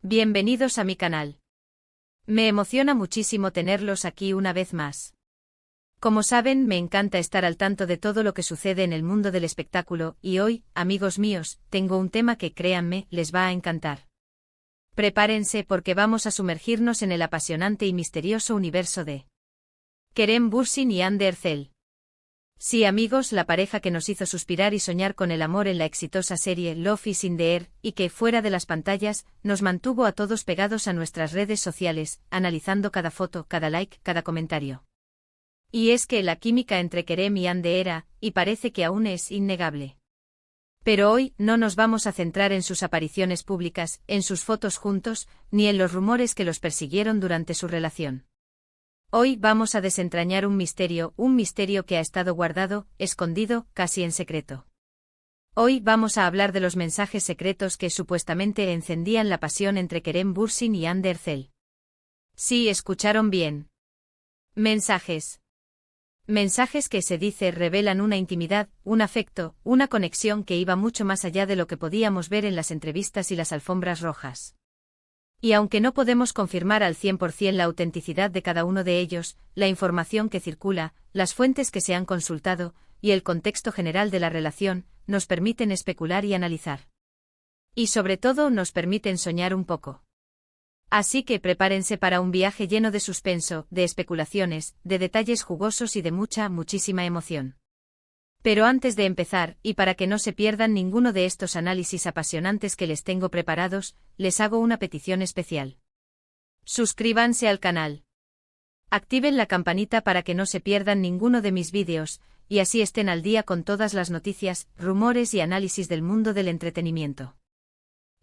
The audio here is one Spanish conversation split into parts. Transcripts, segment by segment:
Bienvenidos a mi canal. Me emociona muchísimo tenerlos aquí una vez más. Como saben, me encanta estar al tanto de todo lo que sucede en el mundo del espectáculo, y hoy, amigos míos, tengo un tema que, créanme, les va a encantar. Prepárense porque vamos a sumergirnos en el apasionante y misterioso universo de Kerem Bürsin y Hande Erçel. Sí, amigos, la pareja que nos hizo suspirar y soñar con el amor en la exitosa serie Love is in the Air, y que, fuera de las pantallas, nos mantuvo a todos pegados a nuestras redes sociales, analizando cada foto, cada like, cada comentario. Y es que la química entre Kerem y Hande era, y parece que aún es, innegable. Pero hoy, no nos vamos a centrar en sus apariciones públicas, en sus fotos juntos, ni en los rumores que los persiguieron durante su relación. Hoy vamos a desentrañar un misterio que ha estado guardado, escondido, casi en secreto. Hoy vamos a hablar de los mensajes secretos que supuestamente encendían la pasión entre Kerem Bürsin y Hande Erçel. Sí, escucharon bien. Mensajes. Mensajes que se dice revelan una intimidad, un afecto, una conexión que iba mucho más allá de lo que podíamos ver en las entrevistas y las alfombras rojas. Y aunque no podemos confirmar al 100% la autenticidad de cada uno de ellos, la información que circula, las fuentes que se han consultado, y el contexto general de la relación, nos permiten especular y analizar. Y sobre todo nos permiten soñar un poco. Así que prepárense para un viaje lleno de suspenso, de especulaciones, de detalles jugosos y de muchísima emoción. Pero antes de empezar, y para que no se pierdan ninguno de estos análisis apasionantes que les tengo preparados, les hago una petición especial. Suscríbanse al canal. Activen la campanita para que no se pierdan ninguno de mis vídeos, y así estén al día con todas las noticias, rumores y análisis del mundo del entretenimiento.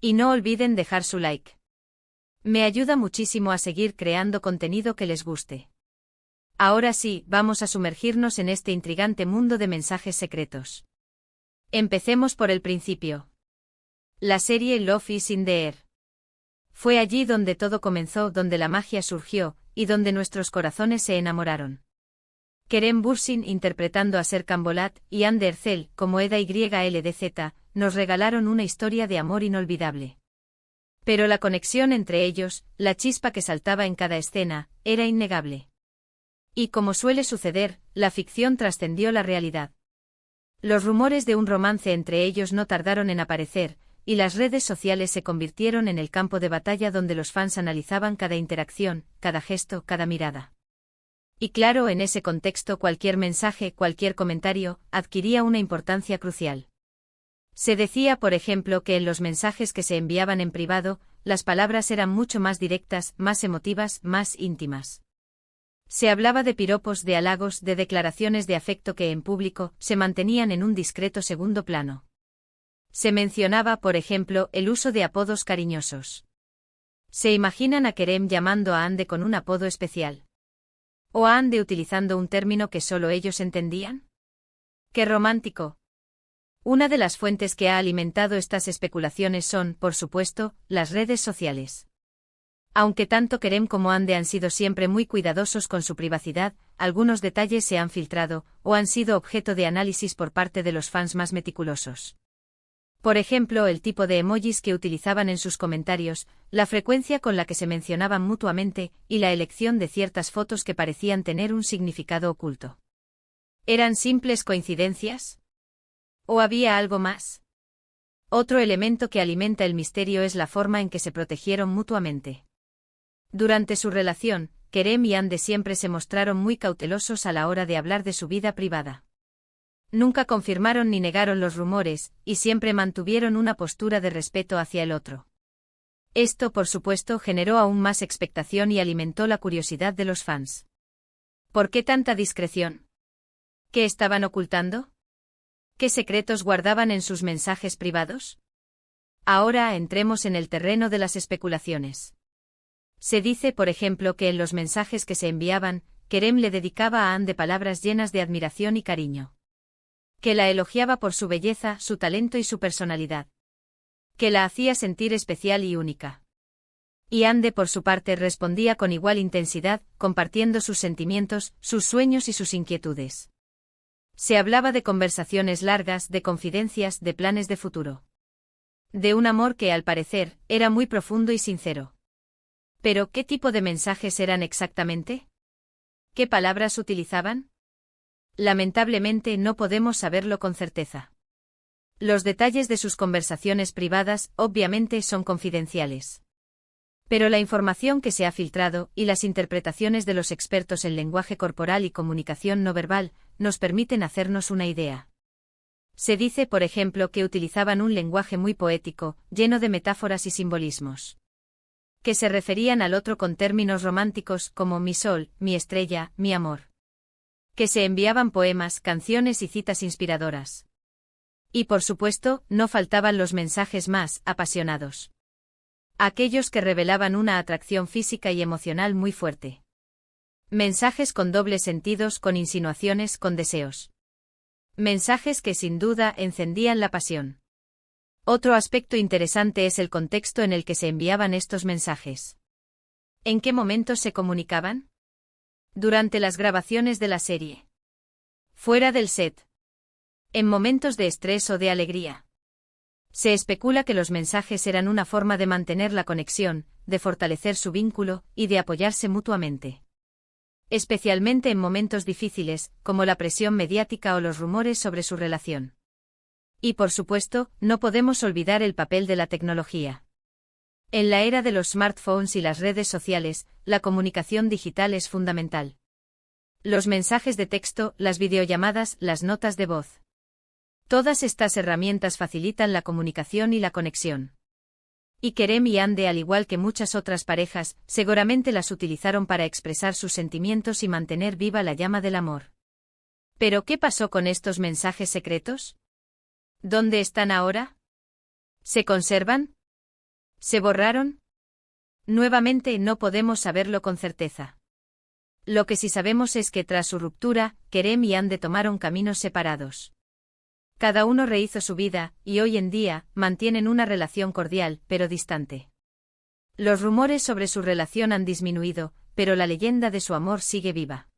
Y no olviden dejar su like. Me ayuda muchísimo a seguir creando contenido que les guste. Ahora sí, vamos a sumergirnos en este intrigante mundo de mensajes secretos. Empecemos por el principio. La serie Love is in the Air. Fue allí donde todo comenzó, donde la magia surgió, y donde nuestros corazones se enamoraron. Kerem Bürsin interpretando a Serkan Bolat, y Hande Erçel, como Eda YLDZ, nos regalaron una historia de amor inolvidable. Pero la conexión entre ellos, la chispa que saltaba en cada escena, era innegable. Y como suele suceder, la ficción trascendió la realidad. Los rumores de un romance entre ellos no tardaron en aparecer, y las redes sociales se convirtieron en el campo de batalla donde los fans analizaban cada interacción, cada gesto, cada mirada. Y claro, en ese contexto cualquier mensaje, cualquier comentario, adquiría una importancia crucial. Se decía, por ejemplo, que en los mensajes que se enviaban en privado, las palabras eran mucho más directas, más emotivas, más íntimas. Se hablaba de piropos, de halagos, de declaraciones de afecto que en público se mantenían en un discreto segundo plano. Se mencionaba, por ejemplo, el uso de apodos cariñosos. ¿Se imaginan a Kerem llamando a Hande con un apodo especial? ¿O a Hande utilizando un término que solo ellos entendían? ¡Qué romántico! Una de las fuentes que ha alimentado estas especulaciones son, por supuesto, las redes sociales. Aunque tanto Kerem como Hande han sido siempre muy cuidadosos con su privacidad, algunos detalles se han filtrado, o han sido objeto de análisis por parte de los fans más meticulosos. Por ejemplo, el tipo de emojis que utilizaban en sus comentarios, la frecuencia con la que se mencionaban mutuamente, y la elección de ciertas fotos que parecían tener un significado oculto. ¿Eran simples coincidencias? ¿O había algo más? Otro elemento que alimenta el misterio es la forma en que se protegieron mutuamente. Durante su relación, Kerem y Hande siempre se mostraron muy cautelosos a la hora de hablar de su vida privada. Nunca confirmaron ni negaron los rumores, y siempre mantuvieron una postura de respeto hacia el otro. Esto, por supuesto, generó aún más expectación y alimentó la curiosidad de los fans. ¿Por qué tanta discreción? ¿Qué estaban ocultando? ¿Qué secretos guardaban en sus mensajes privados? Ahora entremos en el terreno de las especulaciones. Se dice, por ejemplo, que en los mensajes que se enviaban, Kerem le dedicaba a Hande palabras llenas de admiración y cariño. Que la elogiaba por su belleza, su talento y su personalidad. Que la hacía sentir especial y única. Y Hande por su parte respondía con igual intensidad, compartiendo sus sentimientos, sus sueños y sus inquietudes. Se hablaba de conversaciones largas, de confidencias, de planes de futuro. De un amor que, al parecer, era muy profundo y sincero. Pero, ¿qué tipo de mensajes eran exactamente? ¿Qué palabras utilizaban? Lamentablemente no podemos saberlo con certeza. Los detalles de sus conversaciones privadas, obviamente, son confidenciales. Pero la información que se ha filtrado y las interpretaciones de los expertos en lenguaje corporal y comunicación no verbal nos permiten hacernos una idea. Se dice, por ejemplo, que utilizaban un lenguaje muy poético, lleno de metáforas y simbolismos. Que se referían al otro con términos románticos como mi sol, mi estrella, mi amor. Que se enviaban poemas, canciones y citas inspiradoras. Y por supuesto, no faltaban los mensajes más apasionados. Aquellos que revelaban una atracción física y emocional muy fuerte. Mensajes con dobles sentidos, con insinuaciones, con deseos. Mensajes que sin duda encendían la pasión. Otro aspecto interesante es el contexto en el que se enviaban estos mensajes. ¿En qué momentos se comunicaban? Durante las grabaciones de la serie. Fuera del set. En momentos de estrés o de alegría. Se especula que los mensajes eran una forma de mantener la conexión, de fortalecer su vínculo y de apoyarse mutuamente. Especialmente en momentos difíciles, como la presión mediática o los rumores sobre su relación. Y por supuesto, no podemos olvidar el papel de la tecnología. En la era de los smartphones y las redes sociales, la comunicación digital es fundamental. Los mensajes de texto, las videollamadas, las notas de voz. Todas estas herramientas facilitan la comunicación y la conexión. Y Kerem y Hande, al igual que muchas otras parejas, seguramente las utilizaron para expresar sus sentimientos y mantener viva la llama del amor. ¿Pero qué pasó con estos mensajes secretos? ¿Dónde están ahora? ¿Se conservan? ¿Se borraron? Nuevamente no podemos saberlo con certeza. Lo que sí sabemos es que tras su ruptura, Kerem y Hande tomaron caminos separados. Cada uno rehizo su vida, y hoy en día, mantienen una relación cordial, pero distante. Los rumores sobre su relación han disminuido, pero la leyenda de su amor sigue viva.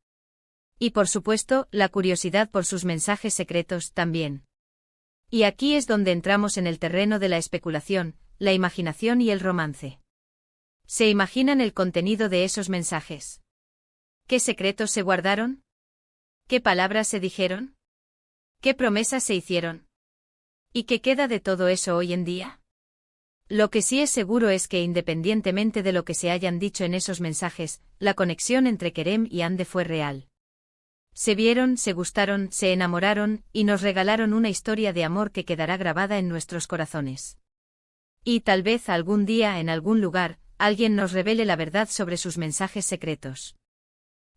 Y por supuesto, la curiosidad por sus mensajes secretos también. Y aquí es donde entramos en el terreno de la especulación, la imaginación y el romance. ¿Se imaginan el contenido de esos mensajes? ¿Qué secretos se guardaron? ¿Qué palabras se dijeron? ¿Qué promesas se hicieron? ¿Y qué queda de todo eso hoy en día? Lo que sí es seguro es que independientemente de lo que se hayan dicho en esos mensajes, la conexión entre Kerem y Hande fue real. Se vieron, se gustaron, se enamoraron, y nos regalaron una historia de amor que quedará grabada en nuestros corazones. Y tal vez algún día en algún lugar, alguien nos revele la verdad sobre sus mensajes secretos.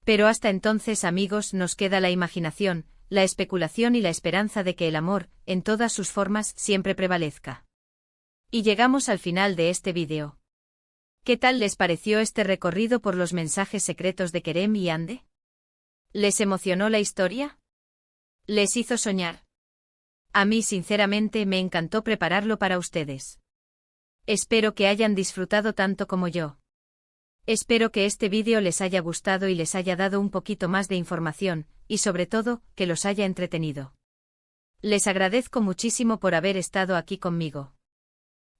Pero hasta entonces, amigos, nos queda la imaginación, la especulación y la esperanza de que el amor, en todas sus formas, siempre prevalezca. Y llegamos al final de este vídeo. ¿Qué tal les pareció este recorrido por los mensajes secretos de Kerem y Hande? ¿Les emocionó la historia? ¿Les hizo soñar? A mí sinceramente me encantó prepararlo para ustedes. Espero que hayan disfrutado tanto como yo. Espero que este vídeo les haya gustado y les haya dado un poquito más de información, y sobre todo, que los haya entretenido. Les agradezco muchísimo por haber estado aquí conmigo.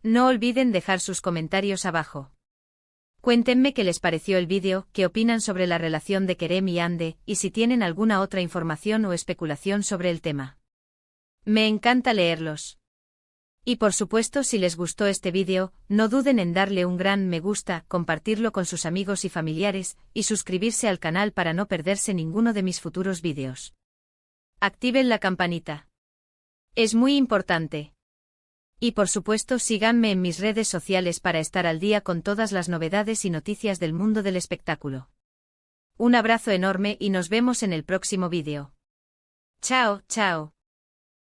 No olviden dejar sus comentarios abajo. Cuéntenme qué les pareció el vídeo, qué opinan sobre la relación de Kerem y Hande, y si tienen alguna otra información o especulación sobre el tema. Me encanta leerlos. Y por supuesto, si les gustó este vídeo, no duden en darle un gran me gusta, compartirlo con sus amigos y familiares, y suscribirse al canal para no perderse ninguno de mis futuros vídeos. Activen la campanita. Es muy importante. Y por supuesto, síganme en mis redes sociales para estar al día con todas las novedades y noticias del mundo del espectáculo. Un abrazo enorme y nos vemos en el próximo vídeo. Chao, chao.